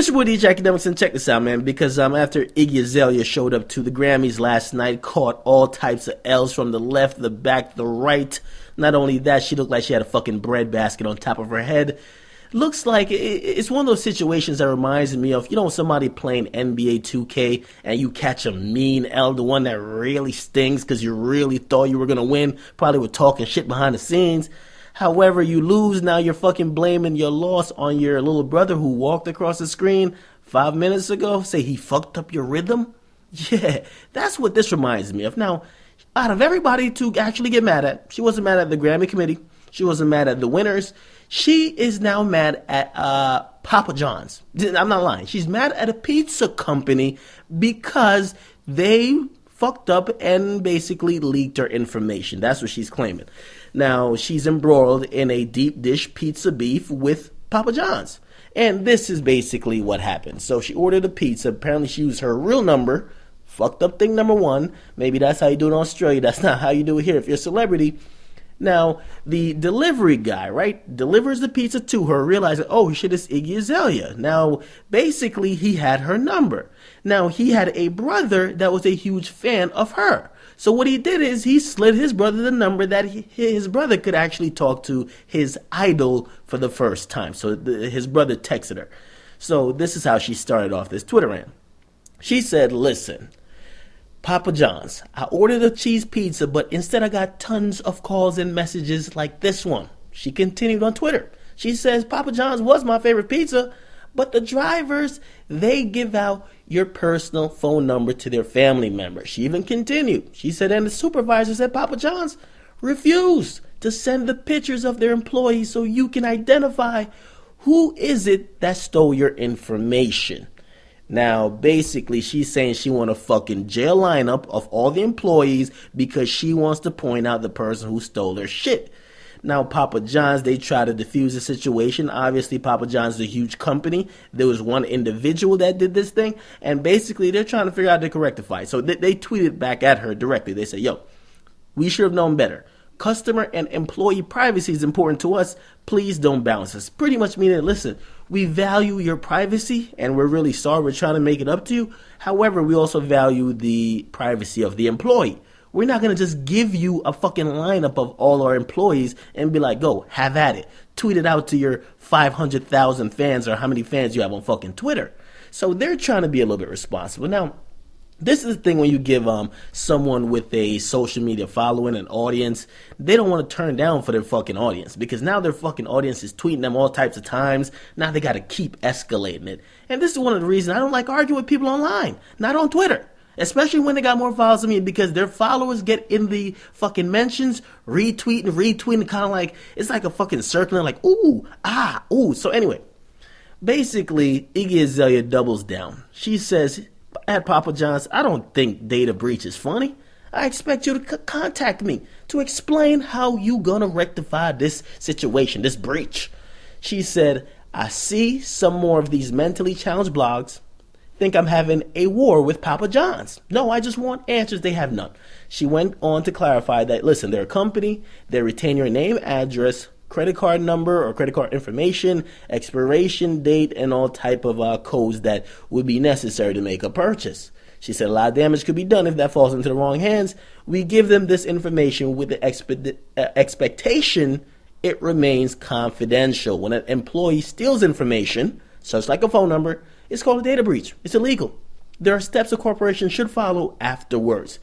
This is your boy DJ Akademiks, and check this out, man, because after Iggy Azalea showed up to the Grammys last night, caught all types of L's from the left, the back, the right. Not only that, she looked like she had a fucking breadbasket on top of her head. Looks like it's one of those situations that reminds me of, somebody playing NBA 2K and you catch a mean L, the one that really stings because you really thought you were going to win, probably were talking shit behind the scenes. However, you lose, now you're fucking blaming your loss on your little brother who walked across the screen 5 minutes ago. Say he fucked up your rhythm? Yeah, that's what this reminds me of. Now, out of everybody to actually get mad at, she wasn't mad at the Grammy committee. She wasn't mad at the winners. She is now mad at Papa John's. I'm not lying. She's mad at a pizza company because they fucked up and basically leaked her information. That's what she's claiming. Now, she's embroiled in a deep dish pizza beef with Papa John's. And this is basically what happened. So she ordered a pizza. Apparently she used her real number. Fucked up thing number one. Maybe that's how you do it in Australia. That's not how you do it here if you're a celebrity. Now, the delivery guy, right, delivers the pizza to her, realizing, oh shit, it's Iggy Azalea. Now, basically, he had her number. Now, he had a brother that was a huge fan of her. So what he did is he slid his brother the number that his brother could actually talk to his idol for the first time. So his brother texted her. So this is how she started off this Twitter rant. She said, listen, Papa John's, I ordered a cheese pizza, but instead I got tons of calls and messages like this one. She continued on Twitter. She says, Papa John's was my favorite pizza, but the drivers, they give out your personal phone number to their family members. She even continued. She said, and the supervisors at Papa John's refused to send the pictures of their employees so you can identify who is it that stole your information. Now, basically, she's saying she want a fucking jail lineup of all the employees because she wants to point out the person who stole her shit. Now, Papa John's, they try to defuse the situation. Obviously, Papa John's is a huge company. There was one individual that did this thing, and basically, they're trying to figure out how they can rectify it. So they tweeted back at her directly. They said, yo, we should have known better. Customer and employee privacy is important to us. Please don't bounce us. Pretty much meaning, listen, we value your privacy, and we're really sorry. We're trying to make it up to you. However, we also value the privacy of the employee. We're not going to just give you a fucking lineup of all our employees and be like, go, have at it. Tweet it out to your 500,000 fans or how many fans you have on fucking Twitter. So they're trying to be a little bit responsible. Now, this is the thing when you give someone with a social media following, an audience, they don't want to turn down for their fucking audience because now their fucking audience is tweeting them all types of times. Now they got to keep escalating it. And this is one of the reasons I don't like arguing with people online, not on Twitter. Especially when they got more followers than me because their followers get in the fucking mentions, retweeting, kind of like, it's like a fucking circling, like, ooh, ah, ooh. So anyway, basically, Iggy Azalea doubles down. She says, at Papa John's, I don't think data breach is funny. I expect you to contact me to explain how you gonna rectify this situation, this breach. She said, I see some more of these mentally challenged blogs think I'm having a war with Papa John's. No, I just want answers. They have none. She went on to clarify that, listen, they're a company. They retain your name, address, credit card number or credit card information, expiration date, and all type of codes that would be necessary to make a purchase. She said a lot of damage could be done if that falls into the wrong hands. We give them this information with the expectation it remains confidential. When an employee steals information, such like a phone number, it's called a data breach. It's illegal. There are steps a corporation should follow afterwards.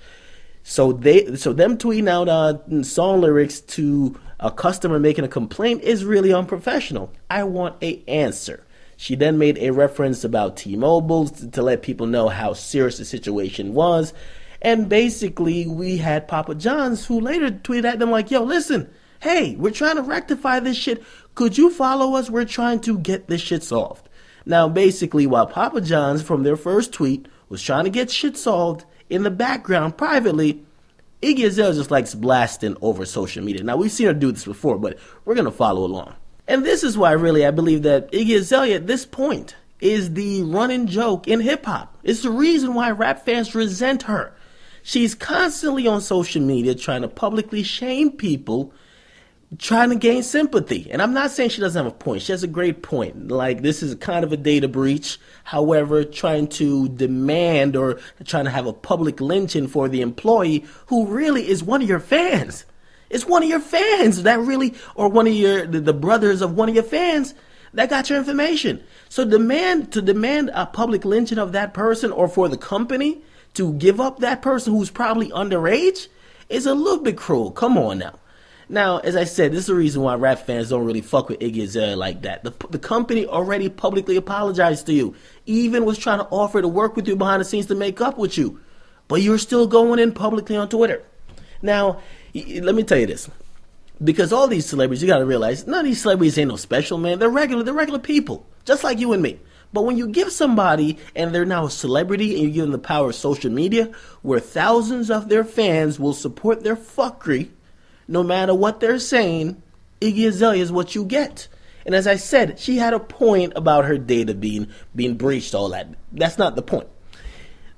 So them tweeting out song lyrics to a customer making a complaint is really unprofessional. I want an answer. She then made a reference about T-Mobile to let people know how serious the situation was. And basically, we had Papa John's who later tweeted at them like, yo, listen, hey, we're trying to rectify this shit. Could you follow us? We're trying to get this shit solved. Now, basically, while Papa John's from their first tweet was trying to get shit solved, in the background, privately, Iggy Azalea just likes blasting over social media. Now, we've seen her do this before, but we're going to follow along. And this is why, really, I believe that Iggy Azalea at this point is the running joke in hip-hop. It's the reason why rap fans resent her. She's constantly on social media trying to publicly shame people trying to gain sympathy. And I'm not saying she doesn't have a point. She has a great point. Like, this is kind of a data breach. However, trying to demand or trying to have a public lynching for the employee who really is one of your fans. It's one of your fans that really, or one of the brothers of one of your fans that got your information. So demand a public lynching of that person, or for the company to give up that person who's probably underage, is a little bit cruel. Come on now. Now, as I said, this is the reason why rap fans don't really fuck with Iggy Azalea like that. The company already publicly apologized to you. Even was trying to offer to work with you behind the scenes to make up with you. But you're still going in publicly on Twitter. Now, let me tell you this. Because all these celebrities, you got to realize, none of these celebrities ain't no special, man. They're regular people, just like you and me. But when you give somebody, and they're now a celebrity, and you give them the power of social media, where thousands of their fans will support their fuckery, no matter what they're saying, Iggy Azalea is what you get. And as I said, she had a point about her data being breached, all that. That's not the point.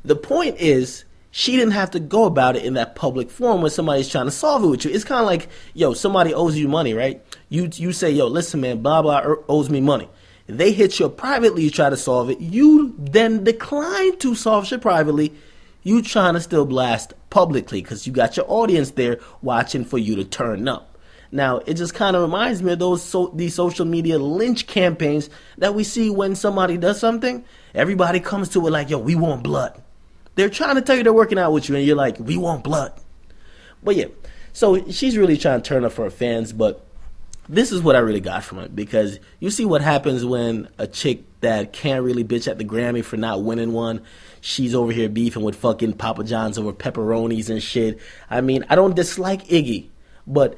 The point is, she didn't have to go about it in that public forum when somebody's trying to solve it with you. It's kind of like, yo, somebody owes you money, right? You say, yo, listen, man, blah, blah, owes me money. They hit you up privately, you try to solve it. You then decline to solve shit privately. You trying to still blast publicly because you got your audience there watching for you to turn up. Now, it just kind of reminds me of these social media lynch campaigns that we see when somebody does something. Everybody comes to it like, yo, we want blood. They're trying to tell you they're working out with you, and you're like, we want blood. But yeah, so she's really trying to turn up for her fans, but this is what I really got from it, because you see what happens when a chick that can't really bitch at the Grammy for not winning one, she's over here beefing with fucking Papa John's over pepperonis and shit. I mean, I don't dislike Iggy, but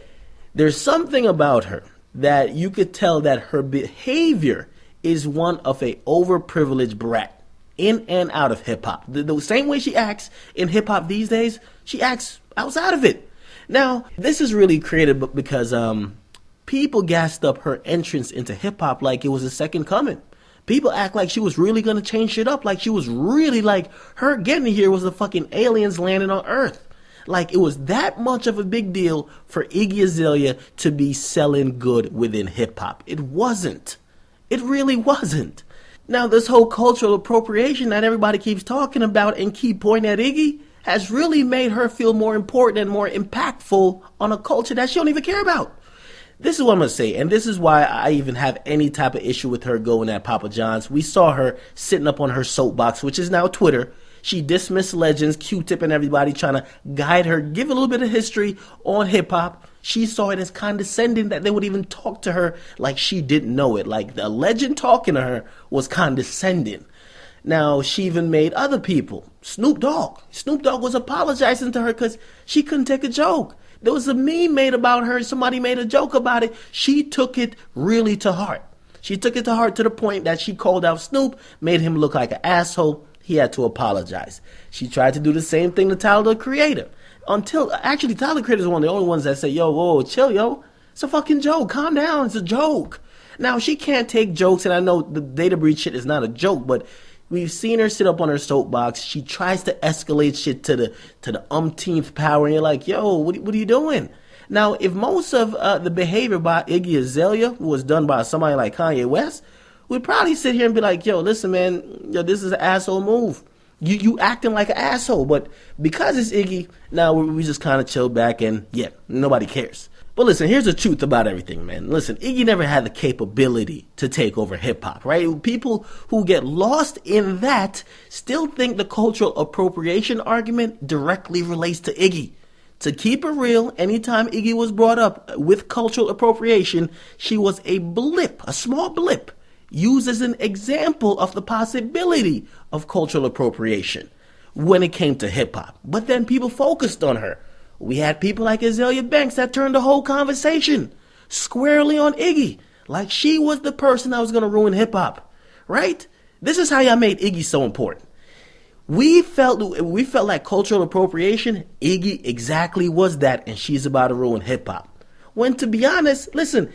there's something about her that you could tell that her behavior is one of a overprivileged brat. In and out of hip-hop. The same way she acts in hip-hop these days, she acts outside of it. Now, this is really created because people gassed up her entrance into hip-hop like it was a second coming. People act like she was really going to change shit up, like she was really, like, her getting here was the fucking aliens landing on Earth. Like, it was that much of a big deal for Iggy Azalea to be selling good within hip-hop. It wasn't. It really wasn't. Now, this whole cultural appropriation that everybody keeps talking about and keep pointing at Iggy has really made her feel more important and more impactful on a culture that she don't even care about. This is what I'm going to say, and this is why I even have any type of issue with her going at Papa John's. We saw her sitting up on her soapbox, which is now Twitter. She dismissed legends, Q-Tip and everybody trying to guide her, give a little bit of history on hip-hop. She saw it as condescending that they would even talk to her like she didn't know it. Like the legend talking to her was condescending. Now, she even made other people. Snoop Dogg was apologizing to her because she couldn't take a joke. There was a meme made about her. Somebody made a joke about it. She took it really to heart. She took it to heart to the point that she called out Snoop, made him look like an asshole. He had to apologize. She tried to do the same thing to Tyler, the Creator. Actually, Tyler, the Creator is one of the only ones that say, yo, whoa, chill, yo. It's a fucking joke. Calm down. It's a joke. Now, she can't take jokes, and I know the data breach shit is not a joke, but we've seen her sit up on her soapbox. She tries to escalate shit to the umpteenth power, and you're like, yo, what are you doing? Now, if most of the behavior by Iggy Azalea was done by somebody like Kanye West, we'd probably sit here and be like, yo, listen, man, yo, this is an asshole move. You acting like an asshole, but because it's Iggy, now we just kind of chill back and, yeah, nobody cares. But listen, here's the truth about everything, man. Listen, Iggy never had the capability to take over hip-hop, right? People who get lost in that still think the cultural appropriation argument directly relates to Iggy. To keep it real, anytime Iggy was brought up with cultural appropriation, she was a blip, a small blip, used as an example of the possibility of cultural appropriation when it came to hip-hop. But then people focused on her. We had people like Azalea Banks that turned the whole conversation squarely on Iggy, like she was the person that was going to ruin hip-hop, right? This is how y'all made Iggy so important. We felt like cultural appropriation, Iggy exactly was that, and she's about to ruin hip-hop. When, to be honest, listen,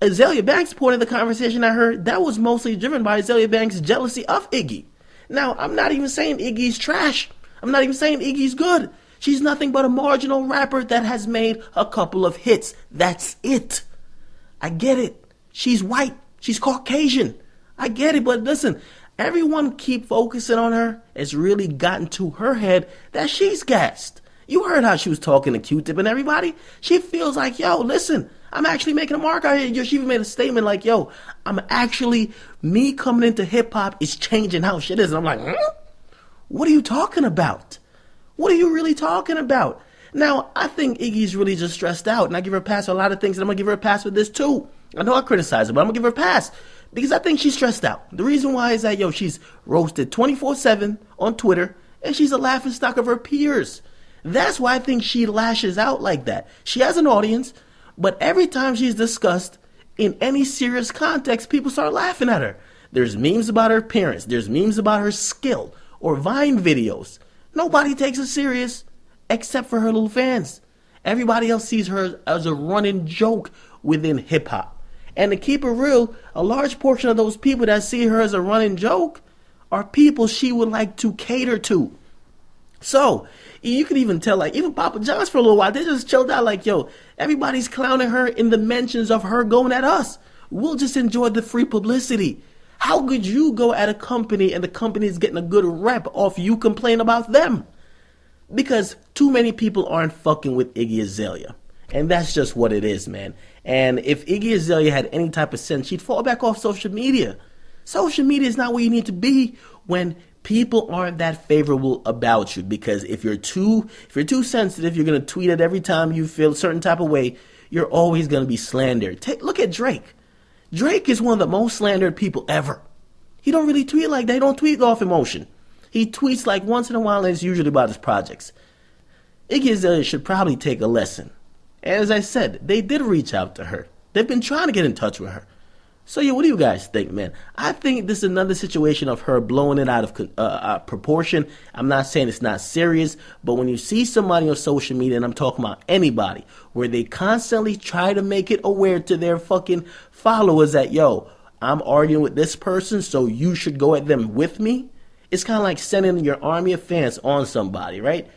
Azalea Banks' point of the conversation I heard, that was mostly driven by Azalea Banks' jealousy of Iggy. Now, I'm not even saying Iggy's trash. I'm not even saying Iggy's good. She's nothing but a marginal rapper that has made a couple of hits. That's it. I get it. She's white. She's Caucasian. I get it, but listen, everyone keep focusing on her. It's really gotten to her head that she's gassed. You heard how she was talking to Q-Tip and everybody. She feels like, yo, listen, I'm actually making a mark out here. She even made a statement like, yo, me coming into hip-hop is changing how shit is. And I'm like, what are you talking about? What are you really talking about? Now, I think Iggy's really just stressed out, and I give her a pass for a lot of things, and I'm going to give her a pass with this too. I know I criticize her, but I'm going to give her a pass because I think she's stressed out. The reason why is that, yo, she's roasted 24/7 on Twitter, and she's a laughingstock of her peers. That's why I think she lashes out like that. She has an audience, but every time she's discussed in any serious context, people start laughing at her. There's memes about her appearance. There's memes about her skill or Vine videos. Nobody takes her serious except for her little fans. Everybody else sees her as a running joke within hip-hop. And to keep it real, a large portion of those people that see her as a running joke are people she would like to cater to. So, you can even tell, like, even Papa John's for a little while, they just chilled out like, yo, everybody's clowning her in the mentions of her going at us. We'll just enjoy the free publicity. How could you go at a company and the company is getting a good rep off you complain about them? Because too many people aren't fucking with Iggy Azalea. And that's just what it is, man. And if Iggy Azalea had any type of sense, she'd fall back off social media. Social media is not where you need to be when people aren't that favorable about you. Because if you're too sensitive, you're going to tweet it every time you feel a certain type of way. You're always going to be slandered. Look at Drake. Drake is one of the most slandered people ever. He don't really tweet like that. He don't tweet off emotion. He tweets like once in a while, and it's usually about his projects. Iggy Azalea should probably take a lesson. And as I said, they did reach out to her. They've been trying to get in touch with her. So, yeah, what do you guys think, man? I think this is another situation of her blowing it out of proportion. I'm not saying it's not serious, but when you see somebody on social media, and I'm talking about anybody, where they constantly try to make it aware to their fucking followers that, yo, I'm arguing with this person, so you should go at them with me. It's kind of like sending your army of fans on somebody, right?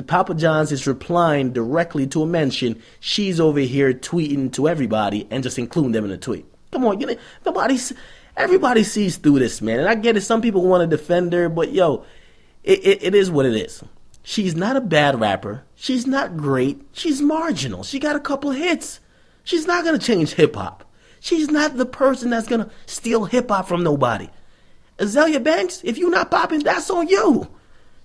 Papa John's is replying directly to a mention. She's over here tweeting to everybody and just including them in the tweet. Come on, everybody sees through this, man. And I get it. Some people want to defend her, but yo, it is what it is. She's not a bad rapper. She's not great. She's marginal. She got a couple hits. She's not going to change hip-hop. She's not the person that's going to steal hip-hop from nobody. Azalea Banks, if you're not popping, that's on you.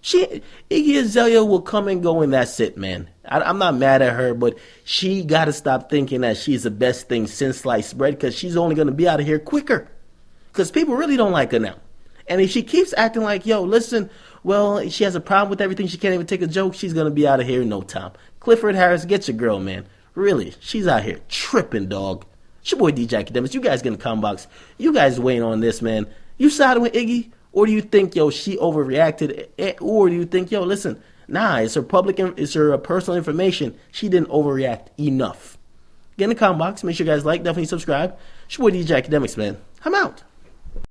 Iggy Azalea will come and go, and that's it, man. I'm not mad at her, but she got to stop thinking that she's the best thing since sliced bread, because she's only going to be out of here quicker. Because people really don't like her now. And if she keeps acting like, yo, listen, well, she has a problem with everything, she can't even take a joke, she's going to be out of here in no time. Clifford Harris, get your girl, man. Really, she's out here tripping, dog. It's your boy DJ Akademiks. You guys get in the comment box. You guys weighing on this, man. You siding with Iggy? Or do you think, yo, she overreacted? Or do you think, yo, listen, nah, it's her personal information. She didn't overreact enough. Get in the comment box. Make sure you guys like, definitely subscribe. It's your boy DJ Akademiks, man. I'm out.